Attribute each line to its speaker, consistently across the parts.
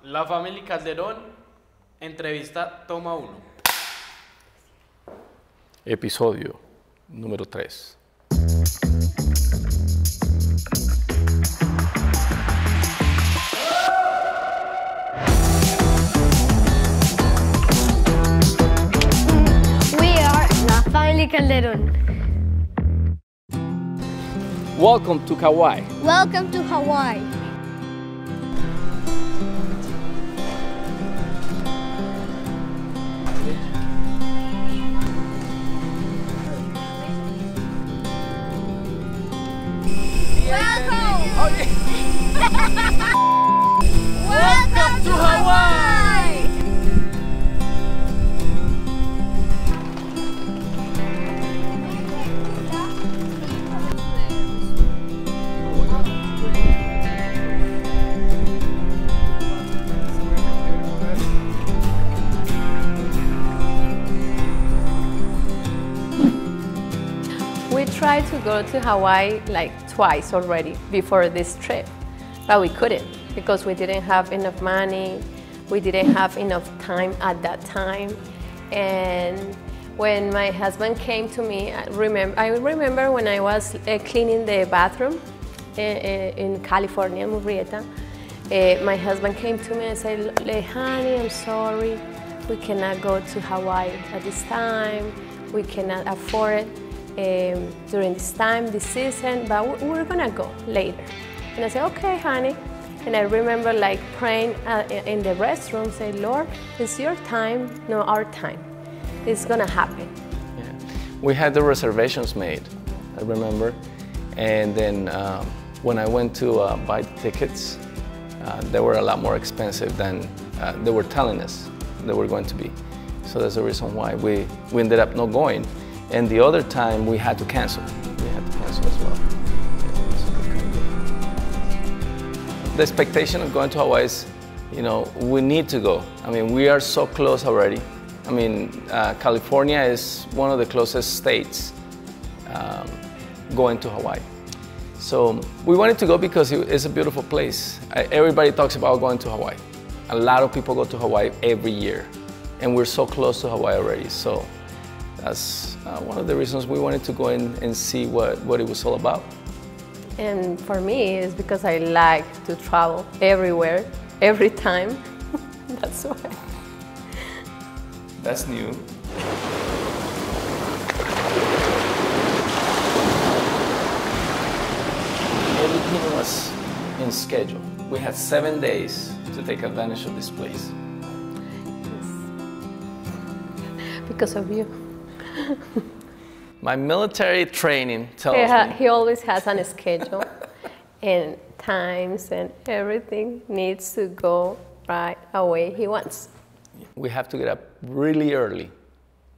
Speaker 1: La Family Calderon, entrevista toma 1.
Speaker 2: Episodio número 3.
Speaker 3: We are La Family Calderon.
Speaker 2: Welcome to Hawaii.
Speaker 3: Welcome to Hawaii. Welcome! Welcome to Hawaii!
Speaker 4: We tried to go to Hawaii like twice already before this trip, but we couldn't because we didn't have enough money, we didn't have enough time at that time. And when my husband came to me, I remember when I was cleaning the bathroom in California, Murrieta, my husband came to me and said, honey, I'm sorry, we cannot go to Hawaii at this time, we cannot afford it during this time, this season, but we're gonna go later. And I said, okay, honey. And I remember like praying in the restroom, say, Lord, it's your time, not our time. It's gonna happen.
Speaker 2: Yeah. We had the reservations made, I remember. And then when I went to buy the tickets, they were a lot more expensive than they were telling us they were going to be. So that's the reason why we ended up not going. And the other time we had to cancel. We had to cancel as well. The expectation of going to Hawaii is, you know, we need to go. I mean, we are so close already. I mean, California is one of the closest states going to Hawaii. So we wanted to go because it's a beautiful place. Everybody talks about going to Hawaii. A lot of people go to Hawaii every year. And we're so close to Hawaii already. So that's one of the reasons we wanted to go in and see what it was all about.
Speaker 4: And for me, it's because I like to travel everywhere, every time. That's why.
Speaker 2: That's new. Everything was in schedule. We had 7 days to take advantage of this place.
Speaker 4: Yes. Because of you.
Speaker 2: My military training tells me.
Speaker 4: He always has a schedule and times and everything needs to go right away he wants.
Speaker 2: We have to get up really early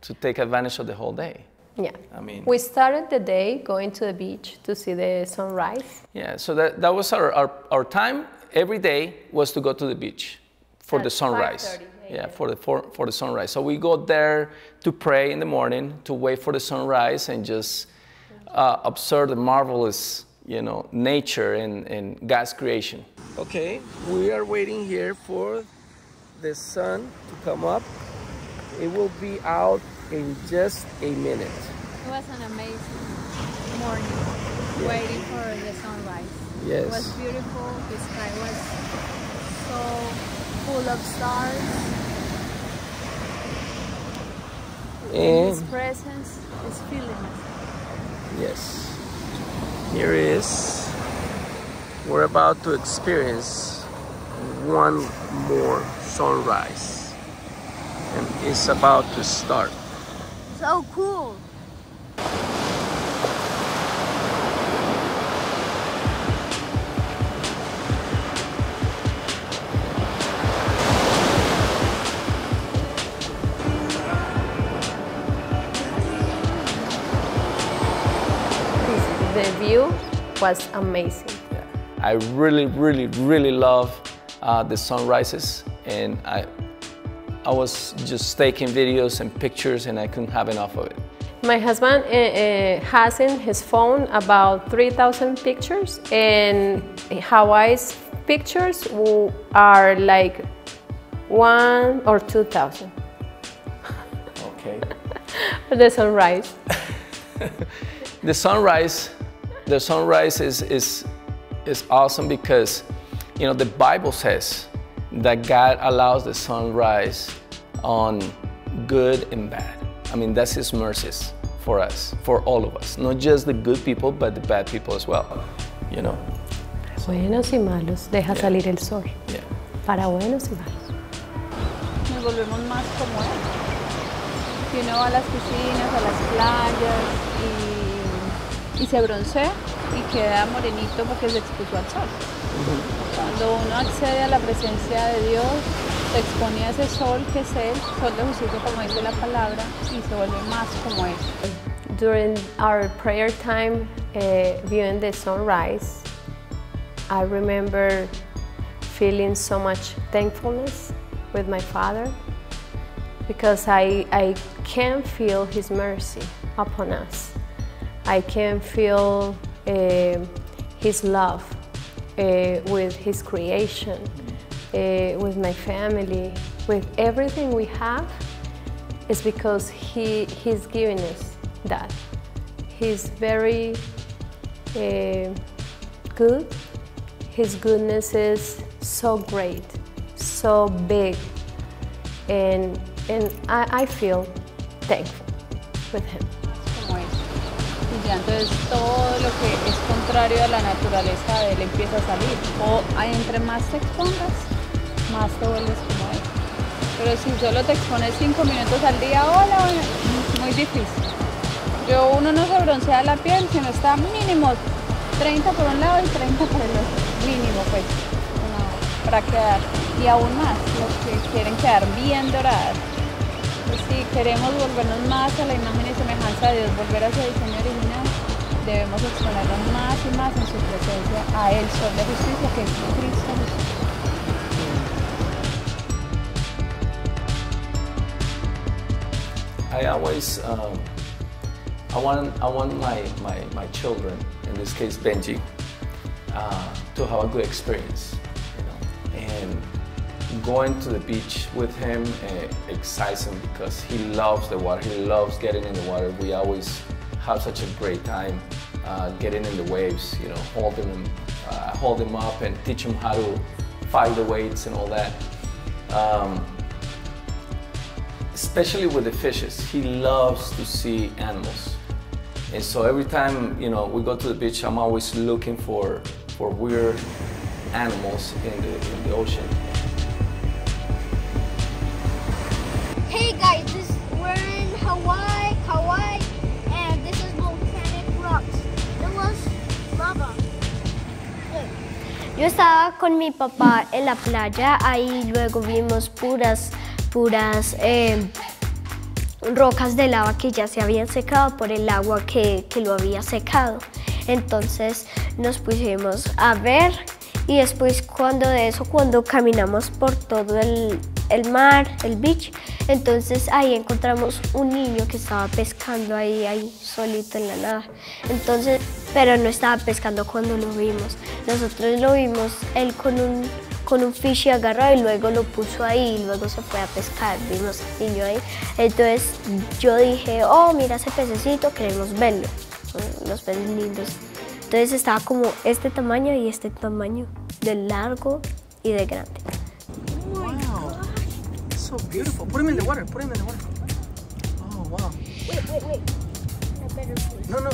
Speaker 2: to take advantage of the whole day.
Speaker 4: Yeah.
Speaker 2: I mean,
Speaker 4: we started the day going to the beach to see the sunrise.
Speaker 2: Yeah, so that was our time. Every day was to go to the beach for the sunrise. Yeah, for the sunrise. So we go there to pray in the morning, to wait for the sunrise and just observe the marvelous, you know, nature and God's creation. Okay, we are waiting here for the sun to come up. It will be out in just a minute.
Speaker 5: It was an amazing morning, waiting for the sunrise.
Speaker 2: Yes.
Speaker 5: It was beautiful. The sky was so full of stars. And His presence is filling us.
Speaker 2: Yes. Here is. We're about to experience one more sunrise. And it's about to start.
Speaker 3: So cool.
Speaker 4: The view was amazing.
Speaker 2: Yeah. I really love the sunrises, and I was just taking videos and pictures and I couldn't have enough of it.
Speaker 4: My husband has in his phone about 3,000 pictures, and Hawaii's pictures are like 1,000 or 2,000
Speaker 2: Okay.
Speaker 4: for the sunrise.
Speaker 2: The sunrise is awesome because, you know, the Bible says that God allows the sunrise on good and bad. I mean, that's His mercies for us, for all of us, not just the good people, but the bad people as well, you know.
Speaker 4: Buenos y malos, deja salir el sol.
Speaker 2: Yeah.
Speaker 4: Para buenos y malos.
Speaker 5: Nos volvemos más como él. Que uno va a las piscinas, a las playas y se broncea y queda morenito porque se expuso al sol. Cuando uno accede a la presencia de Dios, se expone a ese sol que es Él, sol de justicia como dice la palabra, y se vuelve más como Él.
Speaker 4: During our prayer time, viewing the sunrise, I remember feeling so much thankfulness with my Father because I can feel His mercy upon us. I can feel His love with His creation, with my family, with everything we have. It's because He's giving us that. He's very good. His goodness is so great, so big, and I feel thankful with Him.
Speaker 5: Como Él. Y ya entonces todo lo que es contrario a la naturaleza de Él empieza a salir. O entre más te expongas, más te vuelves como Él. Pero si solo te expones 5 minutos al día, hola, muy difícil. Uno no se broncea la piel, sino está mínimo 30 por un lado y 30 por el otro. Mínimo, pues, para quedar. Y aún más, los que quieren quedar bien doradas. Y si queremos volvernos más a la imagen y semejanza de Dios, volver a su diseño original, debemos exponernos más y más en su presencia a Él, sol de justicia, que es Cristo Jesús.
Speaker 2: I always, I want my children, in this case Benji, to have a good experience, you know. And going to the beach with him excites him because he loves the water. He loves getting in the water. We always have such a great time getting in the waves, you know, hold him up and teach him how to fight the weights and all that. Especially with the fishes, he loves to see animals. And so every time, you know, we go to the beach, I'm always looking for weird animals in the ocean.
Speaker 3: Hey guys, we're in Hawaii, and this is volcanic rocks. There was lava. Look. Yo estaba con mi papá en la playa, ahí luego vimos puras rocas de lava que ya se habían secado por el agua que lo había secado. Entonces nos pusimos a ver y después cuando caminamos por todo el mar, el beach, entonces ahí encontramos un niño que estaba pescando ahí solito en la nada. Entonces, pero no estaba pescando cuando lo vimos. Nosotros lo vimos él con un fishy agarrado y luego lo puso ahí y luego se fue a pescar. Vimos al niño ahí. Entonces yo dije, oh, mira ese pececito, queremos verlo. Son los peces lindos. Entonces estaba como este tamaño y este tamaño, de largo y de grande.
Speaker 2: Wow, that's so beautiful. Put him in the water, put him in the water. Oh, wow.
Speaker 3: Wait. I better put.
Speaker 2: No,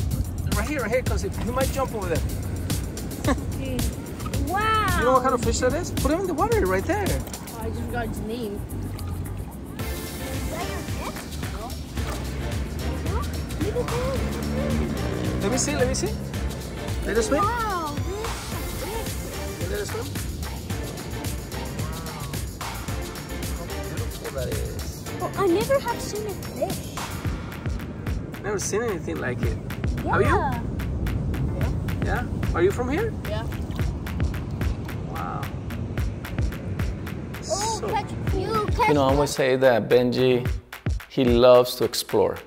Speaker 2: right here, because he might jump over there.
Speaker 3: Wow.
Speaker 2: You know what kind of fish that is? Put him in the water right there.
Speaker 3: Oh, I just got his name.
Speaker 2: Let me see. Let us swim.
Speaker 3: Wow,
Speaker 2: Let us swim. How beautiful that is.
Speaker 3: oh, I never have seen a fish.
Speaker 2: Never seen anything like it.
Speaker 3: Yeah.
Speaker 2: Have you? Yeah? Are you from here?
Speaker 3: Yeah.
Speaker 2: Wow.
Speaker 3: Oh,
Speaker 2: So
Speaker 3: catch
Speaker 2: cool.
Speaker 3: you, catch
Speaker 2: You know, I always say that Benji, he loves to explore.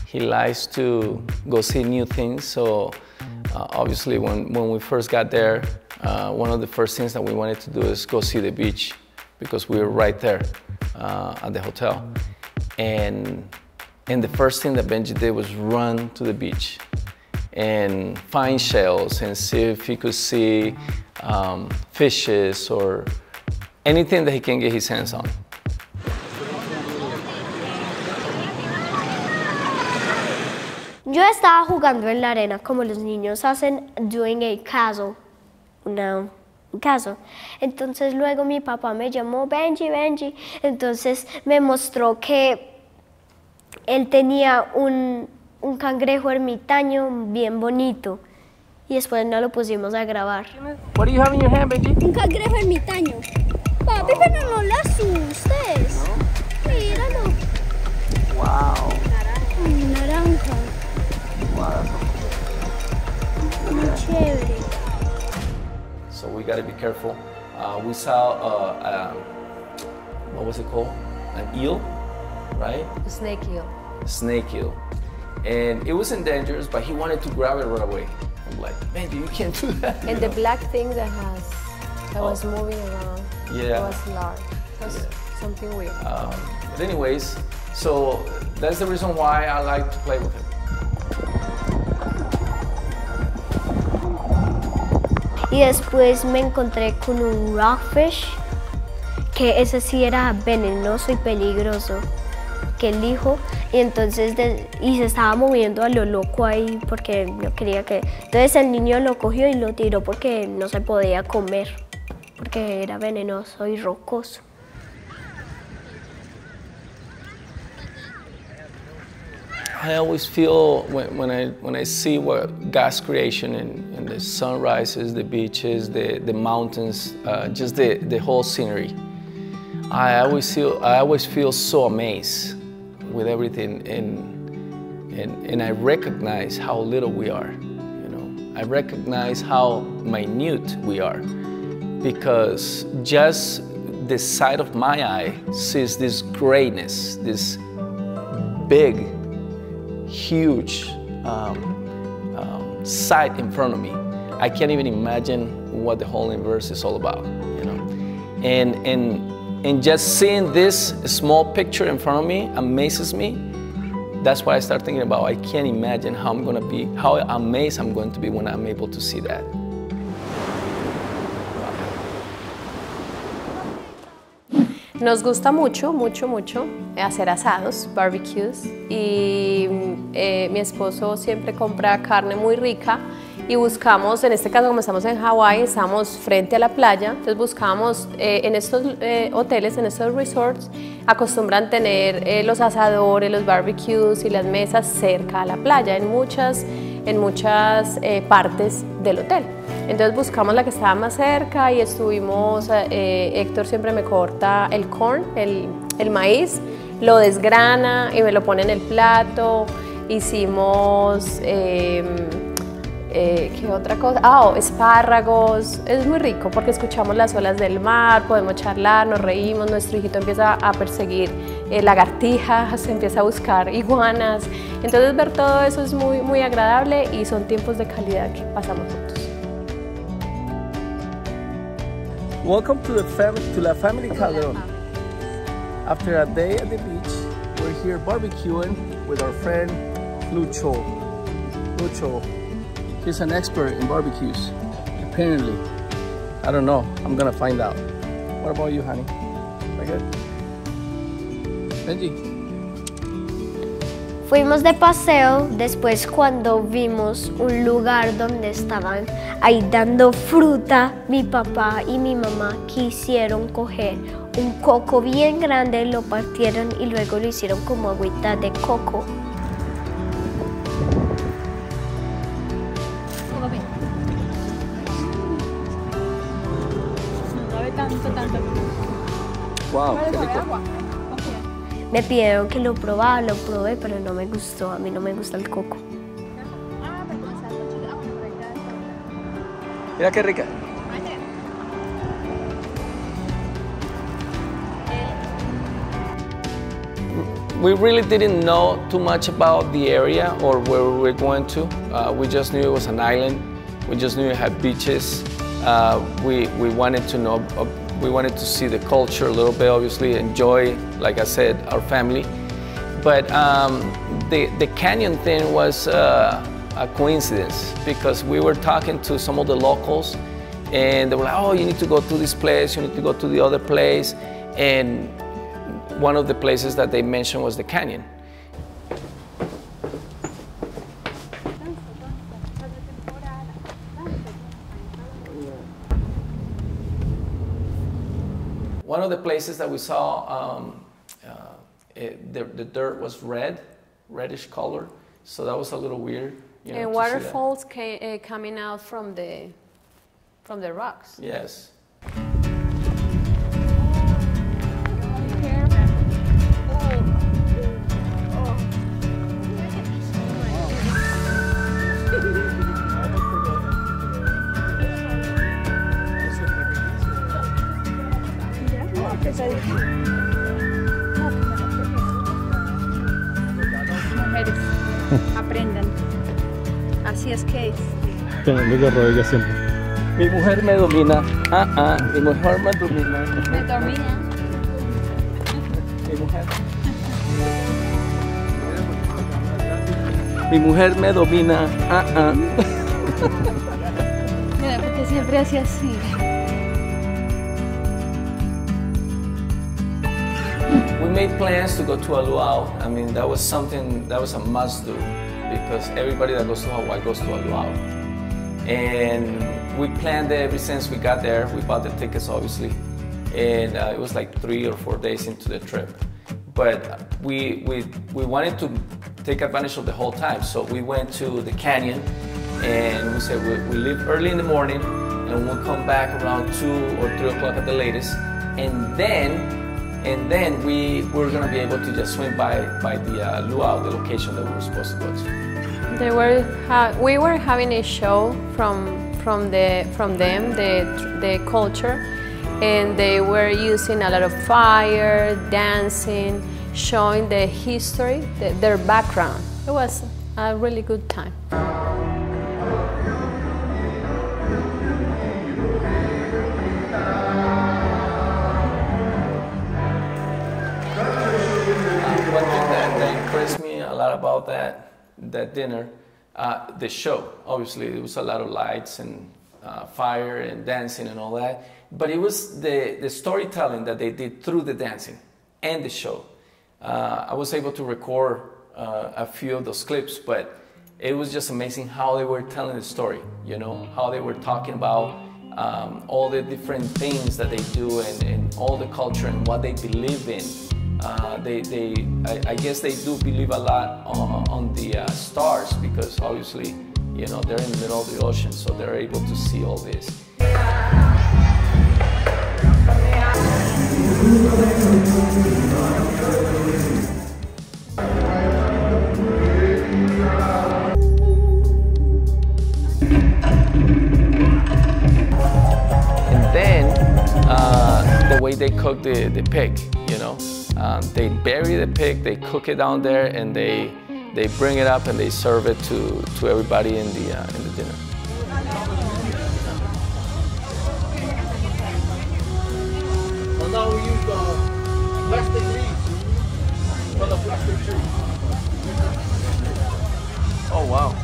Speaker 2: He likes to go see new things. So obviously when we first got there, one of the first things that we wanted to do is go see the beach. because we were right there at the hotel. And the first thing that Benji did was run to the beach and find shells and see if he could see fishes or anything that he can get his hands on.
Speaker 3: Yo estaba jugando en la arena como los niños hacen doing a castle, un caso. Entonces luego mi papá me llamó, Benji, Benji. Entonces me mostró que él tenía un cangrejo ermitaño bien bonito. Y después nos lo pusimos a grabar.
Speaker 2: What do you have in your hand, Benji?
Speaker 3: Un cangrejo ermitaño. Papi, pero no le asustes. No. Míralo.
Speaker 2: Wow.
Speaker 3: Un naranja.
Speaker 2: Wow.
Speaker 3: Muy chévere.
Speaker 2: So we got to be careful. We saw, what was it called? An eel, right?
Speaker 4: A snake eel.
Speaker 2: Snake eel. And it wasn't dangerous, but he wanted to grab it right away. I'm like, man, you can't do that.
Speaker 4: And the black thing that was moving around,
Speaker 2: Yeah.
Speaker 4: it was large. It was something weird.
Speaker 2: But anyways, so that's the reason why I like to play with him.
Speaker 3: Y después me encontré con un rockfish, que ese sí era venenoso y peligroso, que él dijo, y entonces y se estaba moviendo a lo loco ahí porque no quería que... Entonces el niño lo cogió y lo tiró porque no se podía comer, porque era venenoso y rocoso.
Speaker 2: I always feel when I see what God's creation and the sunrises, the beaches, the mountains, just the whole scenery. I always feel so amazed with everything, and I recognize how little we are. You know, I recognize how minute we are, because just the sight of my eye sees this greatness, this big, huge sight in front of me. I can't even imagine what the whole universe is all about, you know. And just seeing this small picture in front of me amazes me. That's why I start thinking about, I can't imagine how amazed I'm going to be when I'm able to see that.
Speaker 4: Nos gusta mucho, mucho, mucho hacer asados, barbecues, y mi esposo siempre compra carne muy rica y buscamos, en este caso como estamos en Hawái, estamos frente a la playa, entonces buscamos en estos hoteles, en estos resorts, acostumbran tener los asadores, los barbecues y las mesas cerca a la playa, en muchas partes del hotel. Entonces buscamos la que estaba más cerca y estuvimos, Héctor siempre me corta el corn, el maíz, lo desgrana y me lo pone en el plato. Hicimos, ¿qué otra cosa? Espárragos. Es muy rico porque escuchamos las olas del mar, podemos charlar, nos reímos, nuestro hijito empieza a perseguir lagartijas, empieza a buscar iguanas. Entonces ver todo eso es muy, muy agradable y son tiempos de calidad que pasamos juntos.
Speaker 2: Welcome to la Family Calderon. After a day at the beach, we're here barbecuing with our friend Lucho. Lucho, he's an expert in barbecues, apparently. I don't know, I'm gonna find out. What about you, honey? Am I good? Benji?
Speaker 3: Fuimos de paseo después cuando vimos un lugar donde estaban ahí dando fruta. Mi papá y mi mamá quisieron coger un coco bien grande, lo partieron y luego lo hicieron como agüita de coco.
Speaker 2: Wow, qué rico.
Speaker 3: Me pidieron que lo probara, lo probé, pero no me gustó. A mí no me gusta el coco.
Speaker 2: Mira qué rica. We really didn't know too much about the area or where we were going to. We just knew it was an island. We just knew it had beaches. We wanted to know We wanted to see the culture a little bit, obviously, enjoy, like I said, our family. But the canyon thing was a coincidence, because we were talking to some of the locals, and they were like, oh, you need to go to this place, you need to go to the other place. And one of the places that they mentioned was the canyon. One of the places that we saw, the dirt was reddish color, so that was a little weird. You know,
Speaker 4: and waterfalls coming out from the rocks.
Speaker 2: Yes.
Speaker 5: Mujeres, aprendan. Así es que es.
Speaker 6: Teniendo que rodilla siempre.
Speaker 2: Mi mujer me domina. Mi mujer me domina.
Speaker 5: Me domina.
Speaker 2: Mi mujer. Mi mujer me domina.
Speaker 5: Mira, porque siempre hacía así.
Speaker 2: We made plans to go to a luau. I mean, that was something, that was a must do, because everybody that goes to Hawaii goes to a luau. And we planned it ever since we got there. We bought the tickets, obviously. And it was like 3 or 4 days into the trip. But we wanted to take advantage of the whole time. So we went to the canyon, and we said we leave early in the morning, and we'll come back around 2 or 3 o'clock at the latest. And then we were going to be able to just swim by the luau, the location that we were supposed to go to.
Speaker 4: We were having a show from them, the culture, and they were using a lot of fire, dancing, showing the history, their background. It was a really good time.
Speaker 2: One thing that impressed me a lot about that dinner, the show. Obviously, there was a lot of lights and fire and dancing and all that, but it was the storytelling that they did through the dancing and the show. I was able to record a few of those clips, but it was just amazing how they were telling the story, you know, how they were talking about all the different things that they do and all the culture and what they believe in. I guess they do believe a lot on the stars, because obviously, you know, they're in the middle of the ocean, so they're able to see all this. And then the way they cook the pig, you know. They bury the pig, they cook it down there, and they bring it up and they serve it to everybody in the dinner.
Speaker 7: Well, now we use plastic leaves for the plastic tree.
Speaker 2: Oh wow!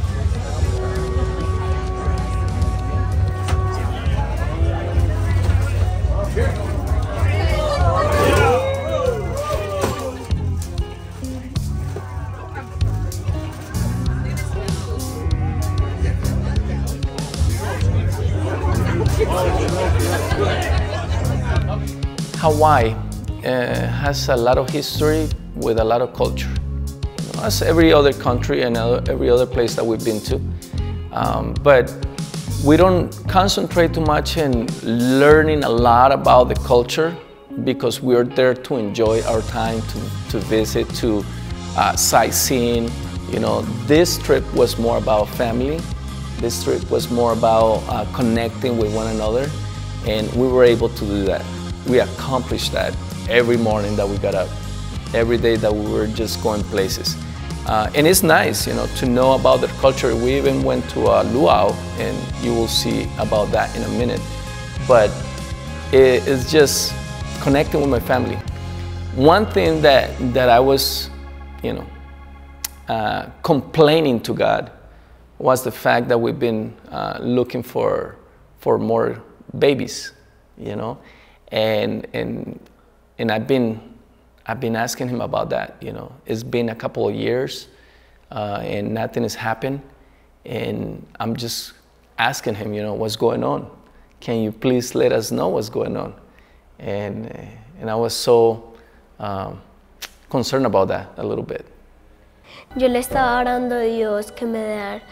Speaker 2: Hawaii has a lot of history with a lot of culture, as every other country and every other place that we've been to. But we don't concentrate too much in learning a lot about the culture, because we're there to enjoy our time, to visit, to sightseeing. You know, this trip was more about family. This trip was more about connecting with one another, and we were able to do that. We accomplished that every morning that we got up, every day that we were just going places. And it's nice, you know, to know about their culture. We even went to a luau, and you will see about that in a minute. But is just connecting with my family. One thing that I was, complaining to God was the fact that we've been looking for more babies, and I've been asking him about that. It's been a couple of years, and nothing has happened, and I'm just asking him, what's going on? Can you please let us know what's going on? And I was so concerned about that a little bit.
Speaker 3: Yo le estaba orando a Dios que me dé,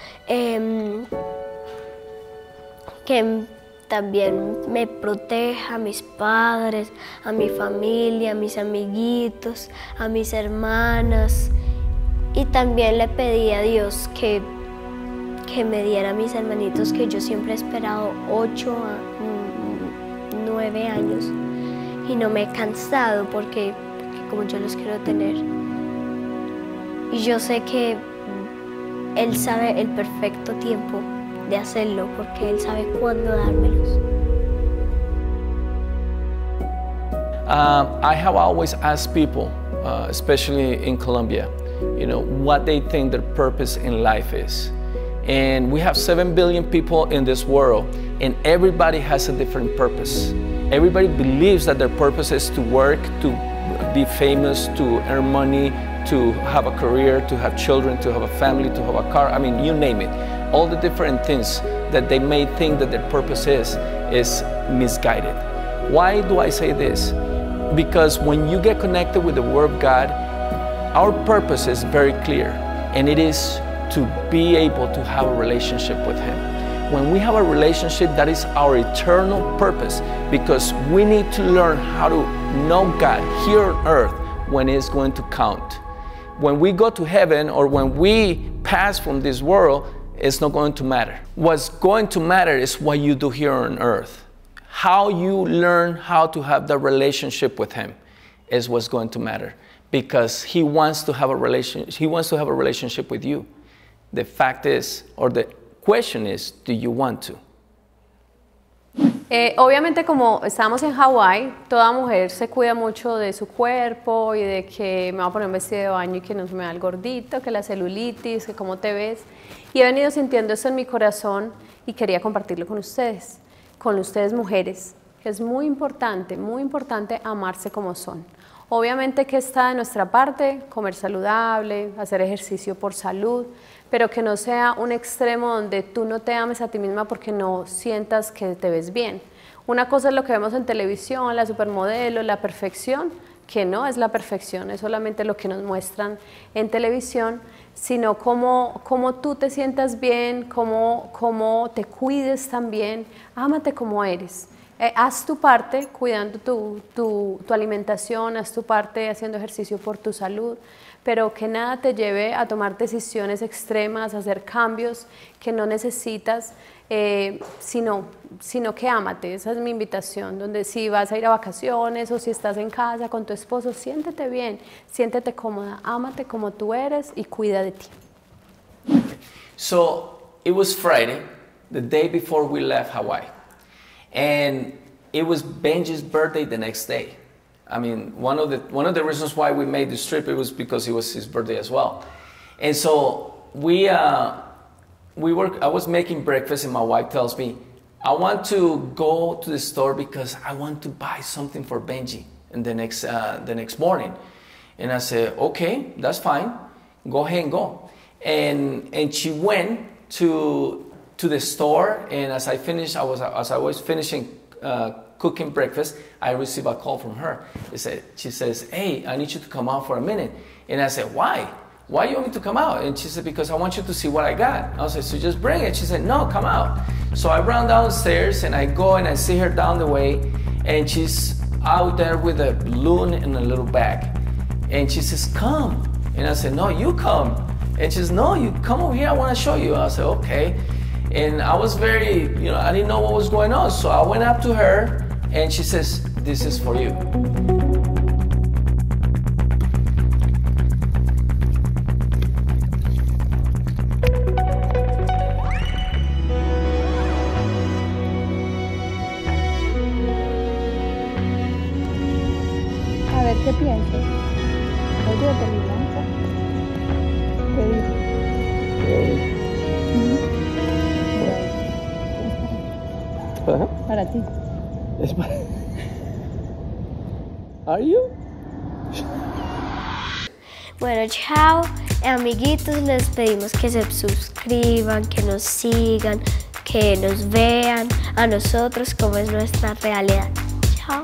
Speaker 3: que también me proteja a mis padres, a mi familia, a mis amiguitos, a mis hermanas. Y también le pedí a Dios que me diera a mis hermanitos que yo siempre he esperado 8 a 9 años y no me he cansado porque como yo los quiero tener. Y yo sé que Él sabe el perfecto tiempo de hacerlo porque Él sabe cuándo dármelos.
Speaker 2: I have always asked people, especially in Colombia, what they think their purpose in life is. And we have 7 billion people in this world, and everybody has a different purpose. Everybody believes that their purpose is to work, to be famous, to earn money, to have a career, to have children, to have a family, to have a car. I mean, you name it. All the different things that they may think that their purpose is misguided. Why do I say this? Because when you get connected with the Word of God, our purpose is very clear, and it is to be able to have a relationship with Him. When we have a relationship, that is our eternal purpose, because we need to learn how to know God here on earth when it's going to count. When we go to heaven or when we pass from this world, it's not going to matter. What's going to matter is what you do here on earth. How you learn how to have the relationship with Him is what's going to matter, because He wants to have a relationship with you. The fact is, or the question is, do you want to?
Speaker 4: Obviamente, como estamos en Hawái, toda mujer se cuida mucho de su cuerpo y de que me voy a poner un vestido de baño y que no se me da el gordito, que la celulitis, que cómo te ves. Y he venido sintiendo esto en mi corazón y quería compartirlo con ustedes mujeres. Es muy importante amarse como son. Obviamente que está de nuestra parte comer saludable, hacer ejercicio por salud, pero que no sea un extremo donde tú no te ames a ti misma porque no sientas que te ves bien. Una cosa es lo que vemos en televisión, la supermodelo, la perfección, que no es la perfección, es solamente lo que nos muestran en televisión, sino cómo tú te sientas bien, cómo te cuides también, ámate como eres. Haz tu parte cuidando tu alimentación, haz tu parte haciendo ejercicio por tu salud, pero que nada te lleve a tomar decisiones extremas, a hacer cambios que no necesitas, sino que ámate. Esa es mi invitación, donde si vas a ir a vacaciones o si estás en casa con tu esposo, siéntete bien, siéntete cómoda, ámate como tú eres y cuida de ti.
Speaker 2: So, it was Friday, the day before we left Hawaii. And it was Benji's birthday the next day. I mean, one of the reasons why we made this trip, it was because it was his birthday as well. And so I was making breakfast, and my wife tells me, I want to go to the store because I want to buy something for Benji in the next morning. And I said, okay, that's fine. Go ahead and go. And she went to the store, and as I was finishing cooking breakfast, I received a call from her. She says, hey, I need you to come out for a minute. And I said, why? Why you want me to come out? And she said, because I want you to see what I got. I said, so just bring it. She said, no, come out. So I run downstairs, and I go and I see her down the way, and she's out there with a balloon and a little bag. And she says, come. And I said, no, you come. And she says, no, you come over here, I want to show you. I said, okay. And I was very, I didn't know what was going on. So I went up to her, and she says, this is for you.
Speaker 5: ver qué piensas. Oye, peligroso. ¿Qué dices? Para ti.
Speaker 2: Are you?
Speaker 3: Bueno, chao, amiguitos, les pedimos que se suscriban, que nos sigan, que nos vean a nosotros como es nuestra realidad. Chao.